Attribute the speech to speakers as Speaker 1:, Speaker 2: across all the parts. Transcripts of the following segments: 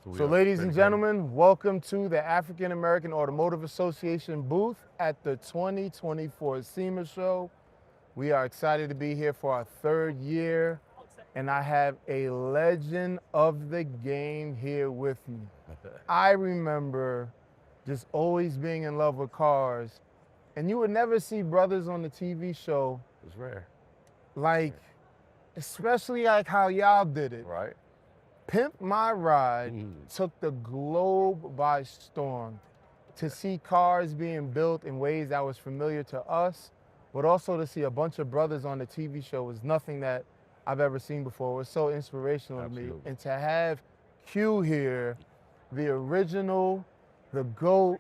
Speaker 1: who we
Speaker 2: So
Speaker 1: are.
Speaker 2: ladies and
Speaker 1: Pretty
Speaker 2: gentlemen, welcome to the African American Automotive Association booth at the 2024 SEMA Show. We are excited to be here for our third year, and I have a legend of the game here with me. I remember just always being in love with cars, and you would never see brothers on the TV show
Speaker 1: It's rare,
Speaker 2: like, especially like how y'all did it.
Speaker 1: right?
Speaker 2: Pimp My Ride took the globe by storm to see cars being built in ways that was familiar to us, but also to see a bunch of brothers on the TV show was nothing that I've ever seen before. It was so inspirational to me.
Speaker 1: Absolutely.
Speaker 2: And to have Q here, the original, the GOAT,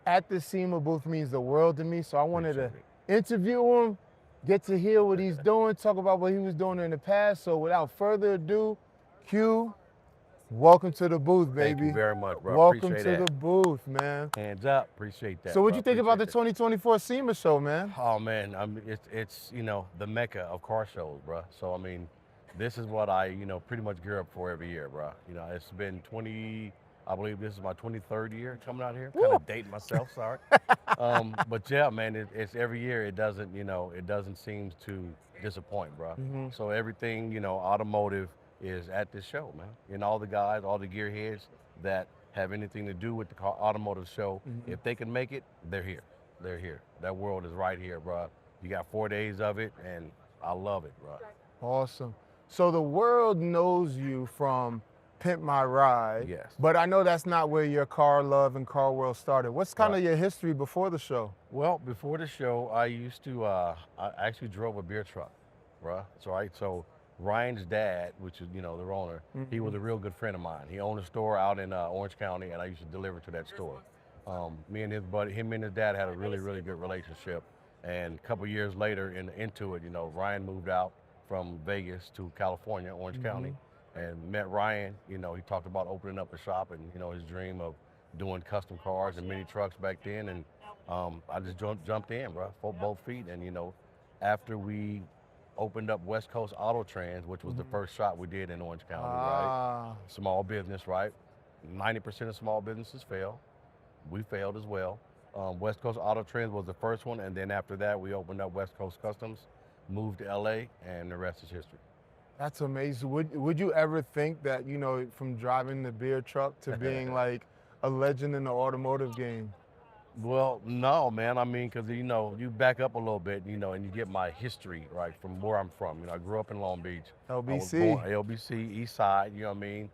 Speaker 2: at the SEMA booth means the world to me. So I wanted to
Speaker 1: Appreciate
Speaker 2: interview him, get to hear what he's doing, talk about what he was doing in the past. So without further ado, Q, welcome to the booth, baby.
Speaker 1: Thank you very much, bro.
Speaker 2: Welcome
Speaker 1: Appreciate
Speaker 2: to
Speaker 1: that.
Speaker 2: the booth, man.
Speaker 1: Hands up. Appreciate that.
Speaker 2: So what
Speaker 1: bro.
Speaker 2: you think about the
Speaker 1: Appreciate
Speaker 2: 2024 SEMA show, man?
Speaker 1: that. Oh man, it's the mecca of car shows, bro. So I mean, this is what I pretty much gear up for every year, bro. It's been 20. I believe this is my 23rd year coming out here. Kind of dating myself, sorry. But yeah, man, it's every year. It doesn't seem to disappoint, bro. So everything automotive is at this show, man. And all the guys, all the gearheads that have anything to do with the automotive show, if they can make it, they're here. They're here. That world is right here, bro. You got 4 days of it, and I love it, bro.
Speaker 2: Awesome. So the world knows you from Pimp My Ride.
Speaker 1: Yes.
Speaker 2: But I know that's not where your car love and car world started. What's kind of
Speaker 1: Right.
Speaker 2: your history before the show?
Speaker 1: Well, before the show, I used to, I actually drove a beer truck, bruh. So Ryan's dad, which is, the owner, he was a real good friend of mine. He owned a store out in Orange County, and I used to deliver to that store. Me and his buddy, him and his dad had a really, really good relationship. And a couple years later into it, Ryan moved out from Vegas to California, Orange County, and met Ryan. He talked about opening up a shop and, his dream of doing custom cars and mini trucks back then. And I just jumped in, bro, both feet. And, after we opened up West Coast Auto Trans, which was the first shop we did in Orange County, right? Small business, right? 90% of small businesses fail. We failed as well. West Coast Auto Trans was the first one, and then after that, we opened up West Coast Customs, moved to LA, and the rest is history.
Speaker 2: That's amazing. Would you ever think that, from driving the beer truck to being like a legend in the automotive game?
Speaker 1: Well, no, man. I mean, because, you back up a little bit, and you get my history, right, from where I'm from. I grew up in Long Beach.
Speaker 2: LBC.
Speaker 1: I was born LBC, East Side, you know what I mean?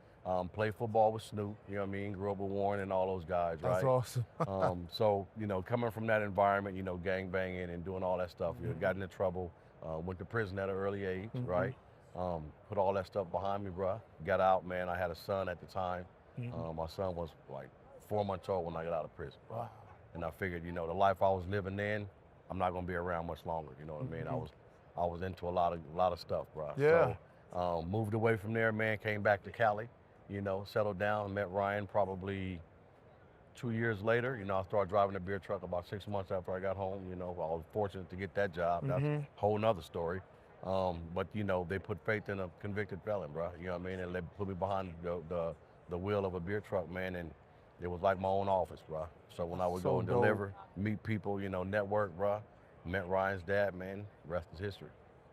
Speaker 1: Played football with Snoop, you know what I mean? Grew up with Warren and all those guys, right?
Speaker 2: That's awesome.
Speaker 1: So, coming from that environment, gang banging and doing all that stuff, got into trouble, went to prison at an early age, right? Put all that stuff behind me, bruh. Got out, man. I had a son at the time. My son was like 4 months old when I got out of prison.
Speaker 2: Wow.
Speaker 1: And I figured, the life I was living then, I'm not gonna be around much longer. You know what I mean? I was into a lot of stuff, bro.
Speaker 2: Yeah.
Speaker 1: So moved away from there, man. Came back to Cali, settled down. Met Ryan probably 2 years later. I started driving a beer truck about 6 months after I got home. I was fortunate to get that job. That's a whole nother story. But they put faith in a convicted felon, bro. You know what I mean? And they put me behind the wheel of a beer truck, man. And it was like my own office, bro. So when I would go and deliver, meet people, network, bro. Met Ryan's dad, man. Rest is history.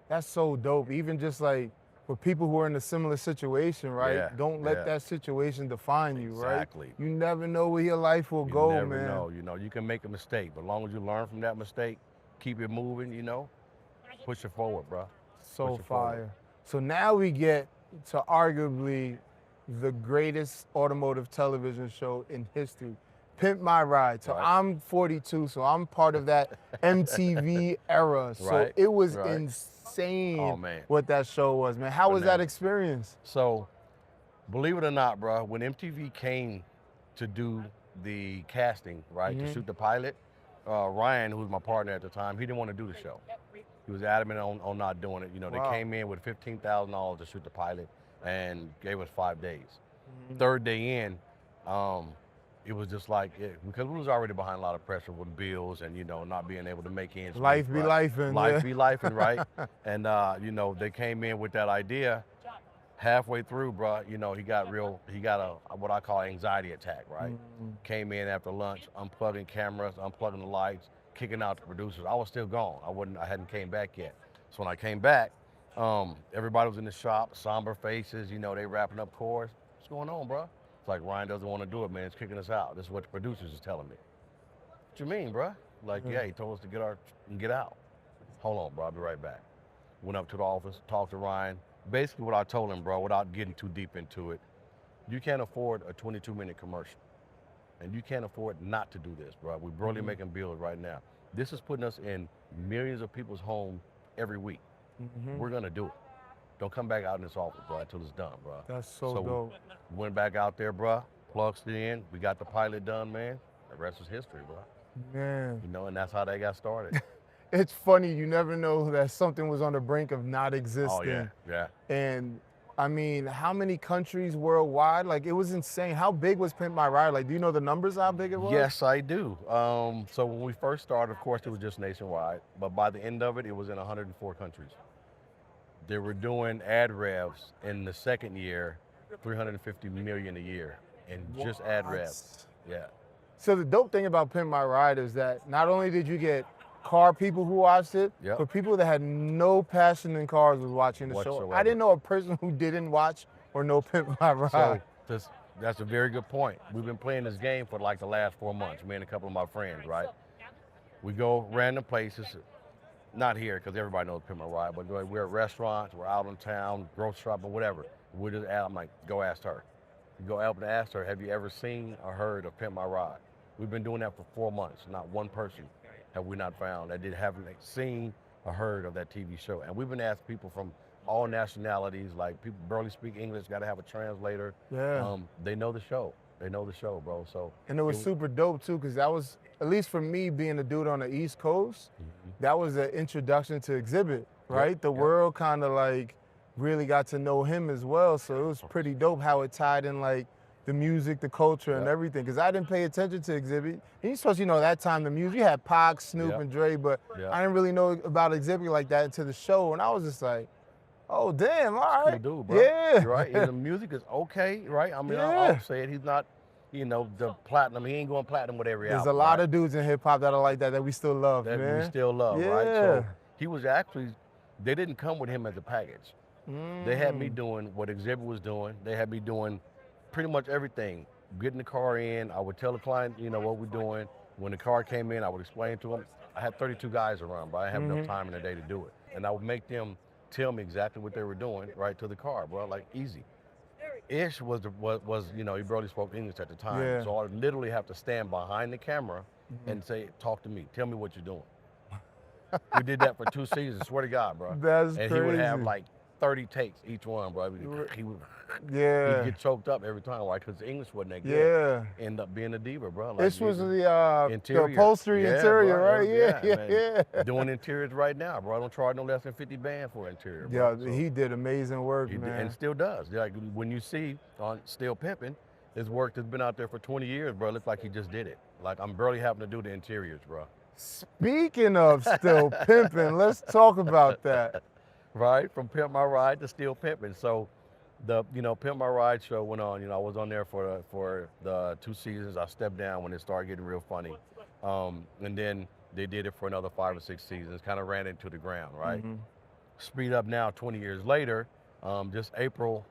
Speaker 2: That's so dope. Even just like for people who are in a similar situation, right?
Speaker 1: Yeah,
Speaker 2: Don't let that situation define you, right?
Speaker 1: Exactly.
Speaker 2: You never know where your life will go,
Speaker 1: You never
Speaker 2: man.
Speaker 1: know. You can make a mistake, but as long as you learn from that mistake, keep it moving, push it forward, bro.
Speaker 2: So
Speaker 1: Push it forward.
Speaker 2: fire. So now we get to arguably the greatest automotive television show in history, Pimp My Ride. So
Speaker 1: Right.
Speaker 2: I'm 42, so I'm part of that MTV era. So
Speaker 1: Right,
Speaker 2: it was
Speaker 1: right.
Speaker 2: insane
Speaker 1: Oh, man.
Speaker 2: what that show was, man. How was that
Speaker 1: Bananas.
Speaker 2: experience?
Speaker 1: So, believe it or not, bro, when MTV came to do the casting, right, to shoot the pilot, Ryan, who was my partner at the time, he didn't want to do the show. He was adamant on not doing it.
Speaker 2: Wow.
Speaker 1: They came in with $15,000 to shoot the pilot and gave us 5 days. Third day in, it was just like, because we was already behind a lot of pressure with bills and, not being able to make ends meet,
Speaker 2: Life be
Speaker 1: right?
Speaker 2: lifing.
Speaker 1: Life be lifing, right? And, they came in with that idea. Halfway through, bro, he got a what I call anxiety attack, right? Came in after lunch, unplugging cameras, unplugging the lights, kicking out the producers. I was still gone. I hadn't came back yet. So when I came back, everybody was in the shop, somber faces, they wrapping up cores. What's going on, bro? It's like, Ryan doesn't want to do it, man. It's kicking us out. This is what the producers is telling me. What you mean, bro? Like, yeah, he told us to get out. Hold on, bro, I'll be right back. Went up to the office, talked to Ryan. Basically what I told him, bro, without getting too deep into it, you can't afford a 22-minute commercial. And you can't afford not to do this, bro. We're barely making bills right now. This is putting us in millions of people's homes every week. We're gonna do it. Don't come back out in this office, bro, until it's done, bro.
Speaker 2: That's so dope.
Speaker 1: Went back out there, bro, plugged it in. We got the pilot done, man. The rest is history, bro.
Speaker 2: Man.
Speaker 1: And that's how they got started.
Speaker 2: It's funny, you never know that something was on the brink of not existing.
Speaker 1: Oh, yeah.
Speaker 2: And I mean, how many countries worldwide? Like, it was insane. How big was Pimp My Ride? Like, do you know the numbers, how big it was?
Speaker 1: Yes, I do. So when we first started, of course, it was just nationwide. But by the end of it, it was in 104 countries. They were doing ad revs in the second year, 350 million a year, and just ad revs. Yeah.
Speaker 2: So the dope thing about Pimp My Ride is that not only did you get car people who watched it, but people that had no passion in cars was watching the show. I didn't know a person who didn't watch or know Pimp My Ride.
Speaker 1: So that's a very good point. We've been playing this game for like the last 4 months, me and a couple of my friends, right? We go random places, not here because everybody knows Pimp My Ride, but we're at restaurants, we're out in town, grocery shopping, whatever. I'm like, go ask her. You go up and ask her, have you ever seen or heard of Pimp My Ride? We've been doing that for 4 months. Not one person have we not found that haven't seen or heard of that TV show. And we've been asking people from all nationalities, like people barely speak English, got to have a translator.
Speaker 2: Yeah.
Speaker 1: They know the show. They know the show, bro.
Speaker 2: And it was super dope too, because that was, at least for me being a dude on the East Coast, that was an introduction to Exhibit, right? The world kind of like really got to know him as well. So it was pretty dope how it tied in like the music, the culture, and everything. Because I didn't pay attention to Exhibit. And you're supposed to, that time the music, you had Pac, Snoop, and Dre, but I didn't really know about Exhibit like that until the show. And I was just like, oh, damn, all right.
Speaker 1: Cool dude, bro.
Speaker 2: Yeah.
Speaker 1: Right? And the music is okay, right? I mean, I'll say it. He's not, the platinum. He ain't going platinum with every album.
Speaker 2: There's a lot of dudes in hip-hop that are like that we still love, man.
Speaker 1: That we still love, right? So he was actually, they didn't come with him as a package. They had me doing what Exhibit was doing. They had me doing pretty much everything. Getting the car in, I would tell the client, what we're doing. When the car came in, I would explain to them. I had 32 guys around, but I didn't have enough time in the day to do it. And I would make them tell me exactly what they were doing right to the car, bro, like easy. Ish was he barely spoke English at the time. So I would literally have to stand behind the camera and say, talk to me, tell me what you're doing. We did that for 2 seasons, swear to God, bro.
Speaker 2: That's crazy.
Speaker 1: And he would have like 30 takes each one, bro. He would get choked up every time, right? Because English wasn't that good. End up being a diva, bro. Like,
Speaker 2: this was the upholstery interior,
Speaker 1: bro,
Speaker 2: right? Yeah.
Speaker 1: Doing interiors right now, bro. I don't charge no less than 50 bands for interior,
Speaker 2: bro.
Speaker 1: Yeah,
Speaker 2: he did amazing work, man.
Speaker 1: And still does. Like when you see on Still Pimpin, his work that's been out there for 20 years, bro, it looks like he just did it. Like I'm barely having to do the interiors, bro.
Speaker 2: Speaking of Still Pimpin', let's talk about that.
Speaker 1: Right, from Pimp My Ride to Still Pimpin'. So the Pimp My Ride show went on. I was on there for the 2 seasons. I stepped down when it started getting real funny. And then they did it for another 5 or 6 seasons, kind of ran into the ground, right? Speed up now 20 years later, just April,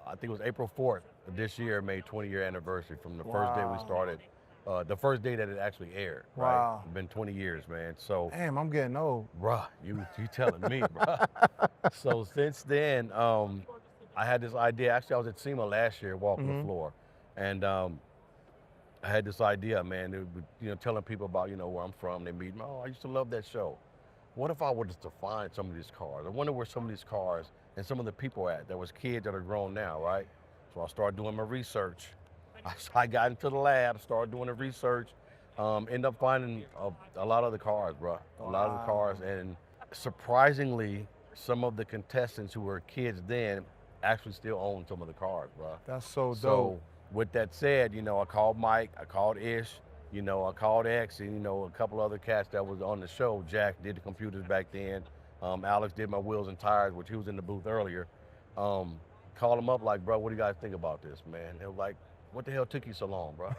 Speaker 1: I think it was April 4th of this year, made 20-year anniversary from the first day we started. The first day that it actually aired, right? It's been 20 years, man. So
Speaker 2: damn, I'm getting old.
Speaker 1: Bruh, you telling me, bruh. So since then, I had this idea. Actually, I was at SEMA last year walking the floor. And I had this idea, man, telling people about, where I'm from. They meet me, oh, I used to love that show. What if I were to find some of these cars? I wonder where some of these cars and some of the people at. There was kids that are grown now, right? So I started doing my research. I got into the lab, started doing the research, ended up finding a lot of the cars, bro. A lot of the cars, and surprisingly, some of the contestants who were kids then actually still own some of the cars, bro.
Speaker 2: That's so dope.
Speaker 1: So with that said, I called Mike, I called Ish, I called X, and a couple other cats that was on the show. Jack did the computers back then. Alex did my wheels and tires, which he was in the booth earlier. called them up like, bro, what do you guys think about this, man? They were like, what the hell took you so long, bro?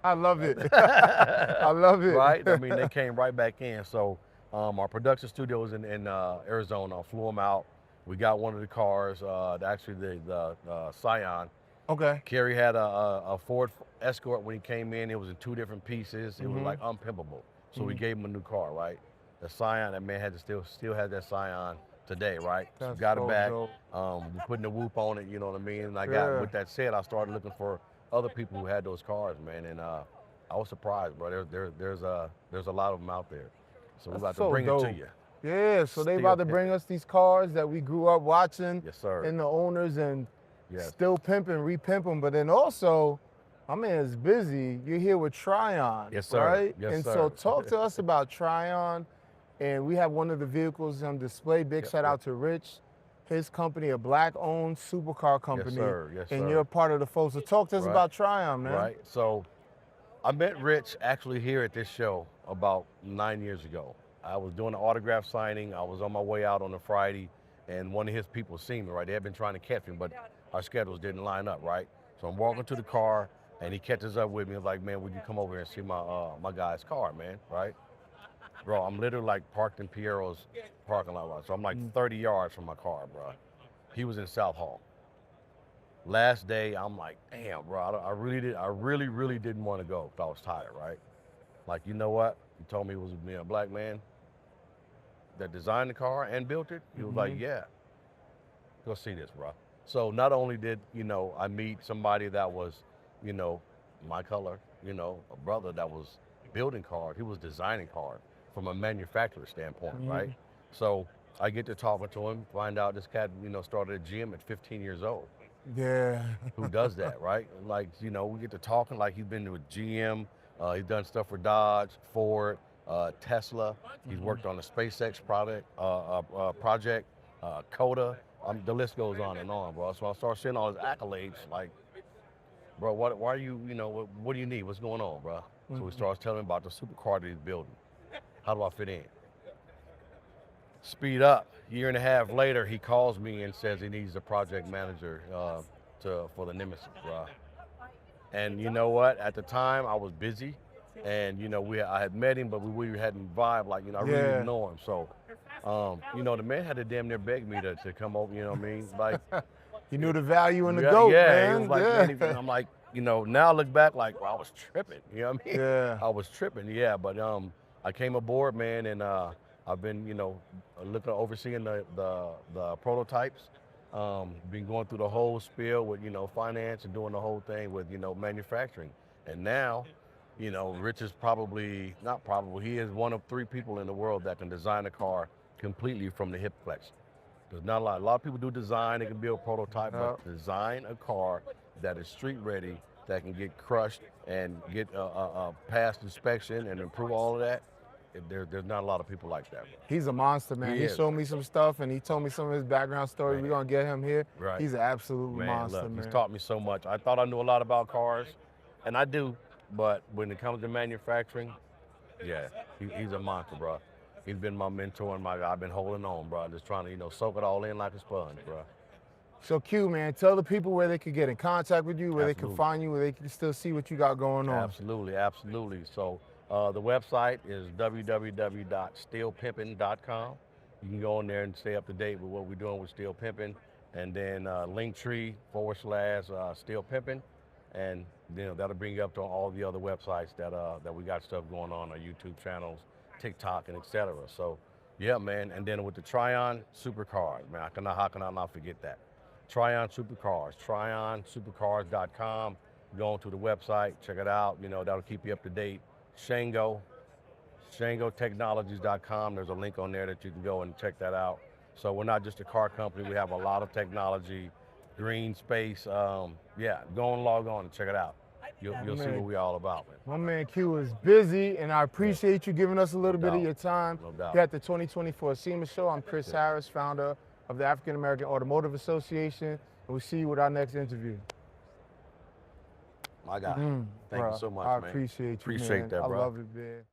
Speaker 2: I love it. I love it.
Speaker 1: Right? I mean, they came right back in. So our production studio was in Arizona. I flew them out. We got one of the cars, actually the Scion.
Speaker 2: Okay.
Speaker 1: Kerry had a Ford Escort when he came in. It was in 2 different pieces. It was like unpimpable. So we gave him a new car, right? The Scion, that man had to still has that Scion today, right? So got it back. We're putting the whoop on it, you know what I mean? And with that said, I started looking for other people who had those cars, man. And I was surprised, bro. There's a lot of them out there. So we're about to bring it to you.
Speaker 2: Yeah, so they about to bring us these cars that we grew up watching.
Speaker 1: Yes, sir.
Speaker 2: And the owners and still pimping, repimp them. But then also, my man is busy. You're here with Trion,
Speaker 1: yes, sir.
Speaker 2: Right?
Speaker 1: Yes,
Speaker 2: and
Speaker 1: sir.
Speaker 2: so talk to us about Trion. And we have one of the vehicles on display. Big shout out to Rich, his company, a black-owned supercar company.
Speaker 1: Yes, sir. Yes,
Speaker 2: and
Speaker 1: sir.
Speaker 2: you're a part of the folks. So talk to us about Trion, man.
Speaker 1: Right. So I met Rich actually here at this show about 9 years ago. I was doing an autograph signing. I was on my way out on a Friday, and one of his people seen me, right? They had been trying to catch me, but our schedules didn't line up, right? So I'm walking to the car, and he catches up with me. He's like, man, would you come over here and see my guy's car, man, right? Bro, I'm literally like parked in Piero's parking lot, right? So I'm like 30 yards from my car, bro. He was in South Hall. Last day, I'm like, damn, bro, I really didn't want to go, but I was tired, right? Like, you know what? He told me it was a black man that designed the car and built it. He was like, yeah, go see this, bro. So not only did, I meet somebody that was, my color, a brother that was building cars, he was designing cars from a manufacturer standpoint, right? So I get to talking to him, find out this cat, started a gym at 15 years old.
Speaker 2: Yeah.
Speaker 1: Who does that, right? Like, we get to talking like he's been with GM, he's done stuff for Dodge, Ford, Tesla. He's worked on the SpaceX project, Coda. The list goes on and on, bro. So I start seeing all his accolades, like, bro, why are you, what do you need? What's going on, bro? So he starts telling me about the supercar that he's building. How do I fit in? Speed up. Year and a half later, he calls me and says he needs a project manager for the Nemesis, bro. And you know what? At the time, I was busy, and I had met him, but we hadn't vibed like I really didn't know him. So, the man had to damn near beg me to come over. You know what I mean? Like,
Speaker 2: he knew the value in the goat, man.
Speaker 1: He was like, man, I'm like, now I look back like, well, I was tripping. You know what I mean?
Speaker 2: Yeah.
Speaker 1: I was tripping. Yeah, but I came aboard, man, and I've been, overseeing the prototypes. Been going through the whole spiel with, finance and doing the whole thing with, manufacturing. And now, Rich is he is one of 3 people in the world that can design a car completely from the hip flexion. There's not a lot of people do design, they can build prototype, but design a car that is street ready, that can get crushed and get past inspection and improve all of that. There's not a lot of people like that. Bro.
Speaker 2: He's a monster, man. He showed me some stuff, and he told me some of his background story. We're going to get him here.
Speaker 1: Right.
Speaker 2: He's an absolute monster,
Speaker 1: look,
Speaker 2: man.
Speaker 1: He's taught me so much. I thought I knew a lot about cars, and I do, but when it comes to manufacturing, he's a monster, bro. He's been my mentor and I've been holding on, bro. Just trying to, soak it all in like a sponge, bro.
Speaker 2: So Q, man, tell the people where they could get in contact with you, where they can find you, where they can still see what you got going on.
Speaker 1: Absolutely. So the website is www.stillpimpin.com. You can go on there and stay up to date with what we're doing with Still Pimpin, and then Linktree/Still Pimpin, and that'll bring you up to all the other websites that we got stuff going on, our YouTube channels, TikTok, and etc. So yeah, man. And then with the Trion Supercars, man, how can I not forget that? Trion Supercars, TrionSupercars.com. Go onto the website, check it out. That'll keep you up to date. ShangoTechnologies.com. There's a link on there that you can go and check that out. So we're not just a car company. We have a lot of technology, green space. Go and log on and check it out. You'll see what we're all about, man.
Speaker 2: My man Q is busy, and I appreciate you giving us a little bit of your time.
Speaker 1: No doubt.
Speaker 2: Here at the 2024 SEMA Show. I'm Chris Harris, founder of the African American Automotive Association, and we'll see you with our next interview.
Speaker 1: My guy. Thank you so much,
Speaker 2: I
Speaker 1: man.
Speaker 2: appreciate you,
Speaker 1: Appreciate
Speaker 2: man.
Speaker 1: that, bro.
Speaker 2: I love it, man.